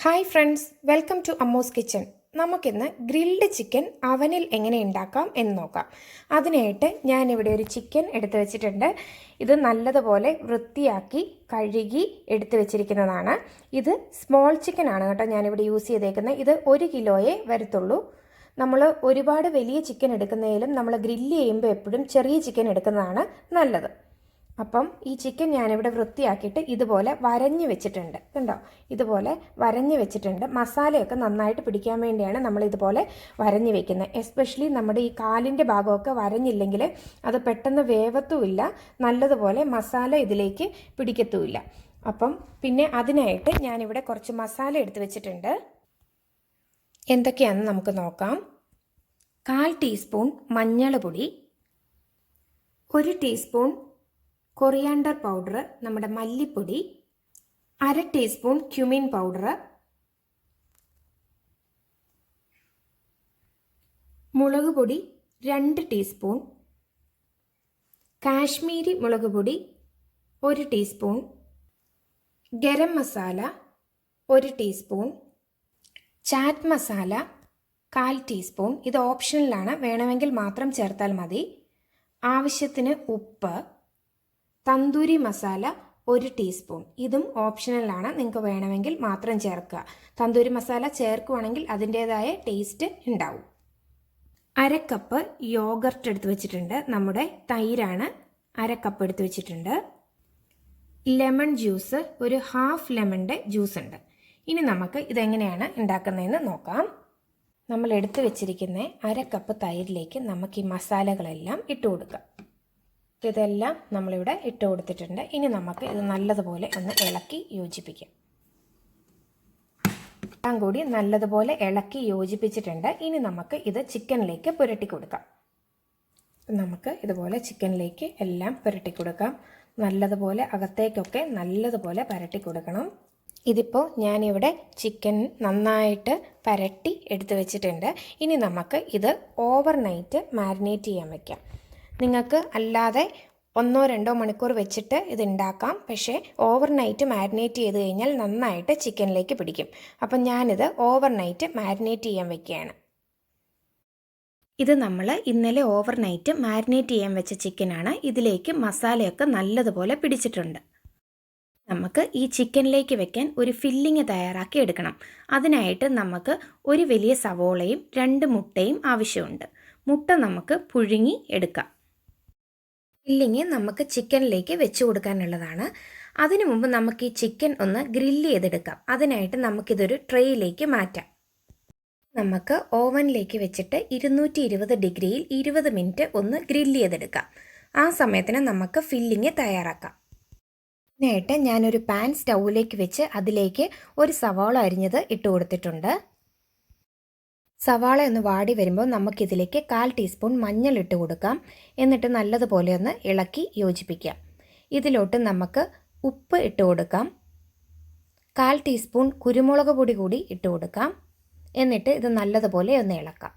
Hi friends, welcome to Ammu's kitchen. നമുക്കിന്ന് grilled chicken അവനിൽ എങ്ങനെ ഉണ്ടാക്കാം എന്ന് നോക്കാം. അതിനായിട്ട് ഞാനിവിടെ ഒരു ചിക്കൻ എടുത്തു വെച്ചിട്ടുണ്ട്. ഇത് നല്ലതുപോലെ വൃത്തിയാക്കി കഴുകി എടുത്തു വെച്ചിരിക്കുന്നതാണ്. ഇത് സ്മോൾ ചിക്കൻ ആണ് കേട്ടോ ഞാനിവിടെ യൂസ് ചെയ്തേക്കുന്നത്. ഇത് 1 കിലോയെ വരത്തുള്ളൂ. നമ്മൾ ഒരുപാട് വലിയ ചിക്കൻ എടുക്കുന്നതിലും നമ്മൾ ഗ്രില്ല് ചെയ്യുമ്പോൾ എപ്പോഴും ചെറിയ ചിക്കൻ എടുക്കുന്നതാണ് നല്ലത്. അപ്പം ഈ ചിക്കൻ ഞാനിവിടെ വൃത്തിയാക്കിയിട്ട് ഇതുപോലെ വരഞ്ഞ് വെച്ചിട്ടുണ്ട്. കണ്ടോ, ഇതുപോലെ വരഞ്ഞ് വെച്ചിട്ടുണ്ട്. മസാലയൊക്കെ നന്നായിട്ട് പിടിക്കാൻ വേണ്ടിയാണ് നമ്മൾ ഇതുപോലെ വരഞ്ഞ് വെക്കുന്നത്. എസ്പെഷ്യലി നമ്മുടെ ഈ കാലിൻ്റെ ഭാഗമൊക്കെ വരഞ്ഞില്ലെങ്കിൽ അത് പെട്ടെന്ന് വേവത്തുമില്ല, നല്ലതുപോലെ മസാല ഇതിലേക്ക് പിടിക്കത്തുമില്ല. അപ്പം പിന്നെ അതിനായിട്ട് ഞാനിവിടെ കുറച്ച് മസാല എടുത്ത് വെച്ചിട്ടുണ്ട്. എന്തൊക്കെയാണെന്ന് നമുക്ക് നോക്കാം. 1/4 ടീസ്പൂൺ മഞ്ഞൾ പൊടി, 1 ടീസ്പൂൺ കൊറിയാണ്ടർ പൗഡർ, നമ്മുടെ മല്ലിപ്പൊടി, 1/2 ടീസ്പൂൺ ക്യുമിൻ പൗഡർ, മുളക് പൊടി 2 ടീസ്പൂൺ, കാശ്മീരി മുളക് പൊടി 1 teaspoon, garam masala 1 teaspoon, chat masala 1/4 teaspoon. ഇത് ഓപ്ഷണലാണ്, വേണമെങ്കിൽ മാത്രം ചേർത്താൽ മതി. ആവശ്യത്തിന് ഉപ്പ്, തന്തൂരി മസാല 1 ടീസ്പൂൺ. ഇതും ഓപ്ഷണലാണ്, നിങ്ങൾക്ക് വേണമെങ്കിൽ മാത്രം ചേർക്കുക. തന്തൂരി മസാല ചേർക്കുവാണെങ്കിൽ അതിൻ്റേതായ ടേസ്റ്റ് ഉണ്ടാവും. 1/2 കപ്പ് യോഗർട്ട് എടുത്ത് വെച്ചിട്ടുണ്ട്. നമ്മുടെ തൈരാണ്. 1/2 കപ്പ് എടുത്ത് വെച്ചിട്ടുണ്ട്. ലെമൺ ജ്യൂസ്, ഒരു 1/2 ലെമണിൻ്റെ ജ്യൂസ് ഉണ്ട്. ഇനി നമുക്ക് ഇതെങ്ങനെയാണ് ഉണ്ടാക്കുന്നതെന്ന് നോക്കാം. നമ്മൾ എടുത്ത് വെച്ചിരിക്കുന്ന 1/2 കപ്പ് തൈരിലേക്ക് നമുക്ക് ഈ മസാലകളെല്ലാം ഇട്ട് കൊടുക്കാം. ഇതെല്ലാം നമ്മളിവിടെ ഇട്ട് കൊടുത്തിട്ടുണ്ട്. ഇനി നമുക്ക് ഇത് നല്ലതുപോലെ ഒന്ന് ഇളക്കി യോജിപ്പിക്കാം. എല്ലാം കൂടി നല്ലതുപോലെ ഇളക്കി യോജിപ്പിച്ചിട്ടുണ്ട്. ഇനി നമുക്ക് ഇത് ചിക്കനിലേക്ക് പുരട്ടി കൊടുക്കാം. നമുക്ക് ഇതുപോലെ ചിക്കനിലേക്ക് എല്ലാം പുരട്ടി കൊടുക്കാം. നല്ലതുപോലെ അകത്തേക്കൊക്കെ നല്ലതുപോലെ പരട്ടി കൊടുക്കണം. ഇതിപ്പോൾ ഞാനിവിടെ ചിക്കൻ നന്നായിട്ട് പരട്ടി എടുത്ത് വെച്ചിട്ടുണ്ട്. ഇനി നമുക്ക് ഇത് ഓവർനൈറ്റ് മാരിനേറ്റ് ചെയ്യാൻ വയ്ക്കാം. നിങ്ങൾക്ക് അല്ലാതെ 1-2 മണിക്കൂർ വെച്ചിട്ട് ഇത് ഉണ്ടാക്കാം. പക്ഷേ ഓവർനൈറ്റ് മാരിനേറ്റ് ചെയ്ത് കഴിഞ്ഞാൽ നന്നായിട്ട് ചിക്കനിലേക്ക് പിടിക്കും. അപ്പം ഞാനിത് ഓവർനൈറ്റ് മാരിനേറ്റ് ചെയ്യാൻ വെക്കുകയാണ്. ഇത് നമ്മൾ ഇന്നലെ ഓവർനൈറ്റ് മാരിനേറ്റ് ചെയ്യാൻ വെച്ച ചിക്കനാണ്. ഇതിലേക്ക് മസാലയൊക്കെ നല്ലതുപോലെ പിടിച്ചിട്ടുണ്ട്. നമുക്ക് ഈ ചിക്കനിലേക്ക് വെക്കാൻ ഒരു ഫില്ലിങ് തയ്യാറാക്കി എടുക്കണം. അതിനായിട്ട് നമുക്ക് ഒരു വലിയ സവോളയും 2 മുട്ടയും ആവശ്യമുണ്ട്. മുട്ട നമുക്ക് പുഴുങ്ങി എടുക്കാം. ഫില്ലിങ് നമുക്ക് ചിക്കനിലേക്ക് വെച്ച് കൊടുക്കാനുള്ളതാണ്. അതിനു മുമ്പ് നമുക്ക് ഈ ചിക്കൻ ഒന്ന് ഗ്രില്ല് ചെയ്തെടുക്കാം. അതിനായിട്ട് നമുക്കിതൊരു ട്രേയിലേക്ക് മാറ്റാം. നമുക്ക് ഓവനിലേക്ക് വെച്ചിട്ട് 220 ഡിഗ്രിയിൽ 20 മിനിറ്റ് ഒന്ന് ഗ്രില്ല് ചെയ്തെടുക്കാം. ആ സമയത്തിന് നമുക്ക് ഫില്ലിങ് തയ്യാറാക്കാം. അതിനായിട്ട് ഞാനൊരു പാൻ സ്റ്റൗവിലേക്ക് വെച്ച് അതിലേക്ക് ഒരു സവാള അരിഞ്ഞത് ഇട്ട് കൊടുത്തിട്ടുണ്ട്. സവാള ഒന്ന് വാടി വരുമ്പോൾ നമുക്കിതിലേക്ക് 1/4 ടീസ്പൂൺ മഞ്ഞൾ ഇട്ട് കൊടുക്കാം. എന്നിട്ട് നല്ലതുപോലെ ഒന്ന് ഇളക്കി യോജിപ്പിക്കാം. ഇതിലോട്ട് നമുക്ക് ഉപ്പ് ഇട്ട് കൊടുക്കാം. 1/4 ടീസ്പൂൺ കുരുമുളക് പൊടി കൂടി ഇട്ട് കൊടുക്കാം. എന്നിട്ട് ഇത് നല്ലതുപോലെ ഒന്ന് ഇളക്കാം.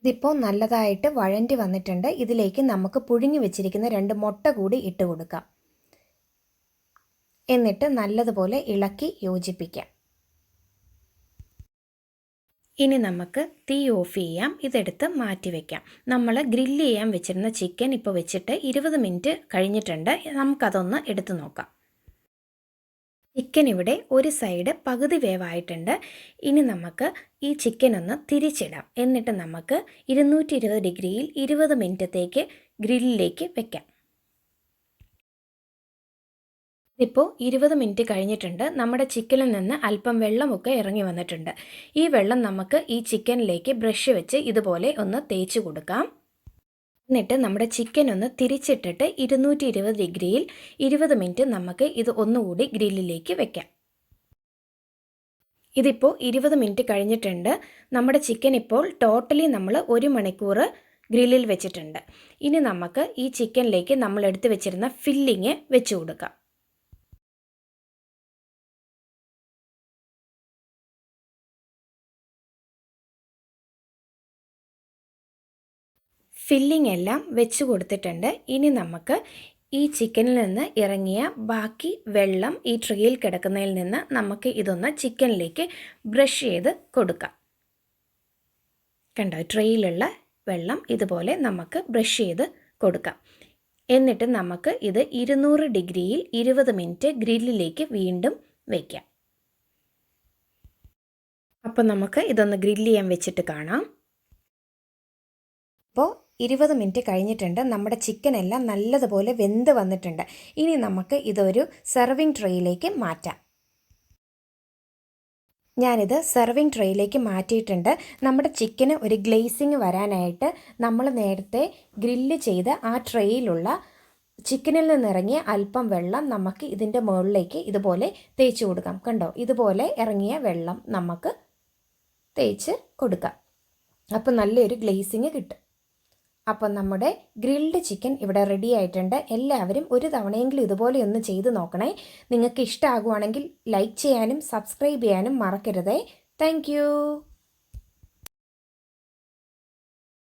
ഇതിപ്പോൾ നല്ലതായിട്ട് വഴണ്ടി വന്നിട്ടുണ്ട്. ഇതിലേക്ക് നമുക്ക് പുഴുങ്ങി വെച്ചിരിക്കുന്ന 2 മുട്ട കൂടി ഇട്ട് കൊടുക്കാം. എന്നിട്ട് നല്ലതുപോലെ ഇളക്കി യോജിപ്പിക്കാം. ഇനി നമുക്ക് തീ ഓഫ് ചെയ്യാം. ഇതെടുത്ത് മാറ്റി വയ്ക്കാം. നമ്മൾ ഗ്രില്ല് ചെയ്യാൻ വെച്ചിരുന്ന ചിക്കൻ ഇപ്പോൾ വെച്ചിട്ട് 20 മിനിറ്റ് കഴിഞ്ഞിട്ടുണ്ട്. നമുക്കതൊന്ന് എടുത്തു നോക്കാം. ചിക്കൻ ഇവിടെ ഒരു സൈഡ് പകുതി വേവായിട്ടുണ്ട്. ഇനി നമുക്ക് ഈ ചിക്കൻ ഒന്ന് തിരിച്ചിടാം. എന്നിട്ട് നമുക്ക് 220 ഡിഗ്രിയിൽ 20 മിനിറ്റത്തേക്ക് ഗ്രില്ലിലേക്ക് വെക്കാം. ഇപ്പോൾ 20 മിനിറ്റ് കഴിഞ്ഞിട്ടുണ്ട്. നമ്മുടെ ചിക്കനിൽ നിന്ന് അല്പം വെള്ളമൊക്കെ ഇറങ്ങി വന്നിട്ടുണ്ട്. ഈ വെള്ളം നമുക്ക് ഈ ചിക്കനിലേക്ക് ബ്രഷ് വെച്ച് ഇതുപോലെ ഒന്ന് തേച്ച് കൊടുക്കാം. എന്നിട്ട് നമ്മുടെ ചിക്കൻ ഒന്ന് തിരിച്ചിട്ടിട്ട് 220 ഡിഗ്രിയിൽ 20 മിനിറ്റ് നമുക്ക് ഇത് ഒന്നുകൂടി ഗ്രില്ലിലേക്ക് വെക്കാം. ഇതിപ്പോൾ 20 മിനിറ്റ് കഴിഞ്ഞിട്ടുണ്ട്. നമ്മുടെ ചിക്കൻ ഇപ്പോൾ ടോട്ടലി നമ്മൾ 1 മണിക്കൂർ ഗ്രില്ലിൽ വെച്ചിട്ടുണ്ട്. ഇനി നമുക്ക് ഈ ചിക്കനിലേക്ക് നമ്മൾ എടുത്ത് വെച്ചിരുന്ന ഫില്ലിങ് വെച്ച് കൊടുക്കാം. ഫില്ലിംഗ് എല്ലാം വെച്ച് കൊടുത്തിട്ടുണ്ട്. ഇനി നമുക്ക് ഈ ചിക്കനിൽ നിന്ന് ഇറങ്ങിയ ബാക്കി വെള്ളം ഈ ട്രേയിൽ കിടക്കുന്നതിൽ നിന്ന് നമുക്ക് ഇതൊന്ന് ചിക്കനിലേക്ക് ബ്രഷ് ചെയ്ത് കൊടുക്കാം. കണ്ടോ, ട്രേയിലുള്ള വെള്ളം ഇതുപോലെ നമുക്ക് ബ്രഷ് ചെയ്ത് കൊടുക്കാം. എന്നിട്ട് നമുക്ക് ഇത് 200 ഡിഗ്രിയിൽ 20 മിനിറ്റ് ഗ്രില്ലിലേക്ക് വീണ്ടും വയ്ക്കാം. അപ്പോൾ നമുക്ക് ഇതൊന്ന് ഗ്രില്ല് ചെയ്യാൻ വെച്ചിട്ട് കാണാം. ഇപ്പോൾ 20 മിനിറ്റ് കഴിഞ്ഞിട്ടുണ്ട്. നമ്മുടെ ചിക്കൻ എല്ലാം നല്ലതുപോലെ വെന്ത് വന്നിട്ടുണ്ട്. ഇനി നമുക്ക് ഇതൊരു സെർവിങ് ട്രേയിലേക്ക് മാറ്റാം. ഞാനിത് സെർവിങ് ട്രേയിലേക്ക് മാറ്റിയിട്ടുണ്ട്. നമ്മുടെ ചിക്കന് ഒരു ഗ്ലേസിങ് വരാനായിട്ട് നമ്മൾ നേരത്തെ ഗ്രില്ല് ചെയ്ത ആ ട്രേയിലുള്ള ചിക്കനിൽ നിന്നിറങ്ങിയ അല്പം വെള്ളം നമുക്ക് ഇതിൻ്റെ മുകളിലേക്ക് ഇതുപോലെ തേച്ച് കൊടുക്കാം. കണ്ടോ, ഇതുപോലെ ഇറങ്ങിയ വെള്ളം നമുക്ക് തേച്ച് കൊടുക്കാം. അപ്പോൾ നല്ലൊരു ഗ്ലേസിങ് കിട്ടും. അപ്പം നമ്മുടെ ഗ്രിൽഡ് ചിക്കൻ ഇവിടെ റെഡി ആയിട്ടുണ്ട്. എല്ലാവരും ഒരു തവണയെങ്കിലും ഇതുപോലെ ഒന്ന് ചെയ്ത് നോക്കണേ. നിങ്ങൾക്ക് ഇഷ്ടമാകുവാണെങ്കിൽ ലൈക്ക് ചെയ്യാനും സബ്സ്ക്രൈബ് ചെയ്യാനും മറക്കരുതേ. താങ്ക്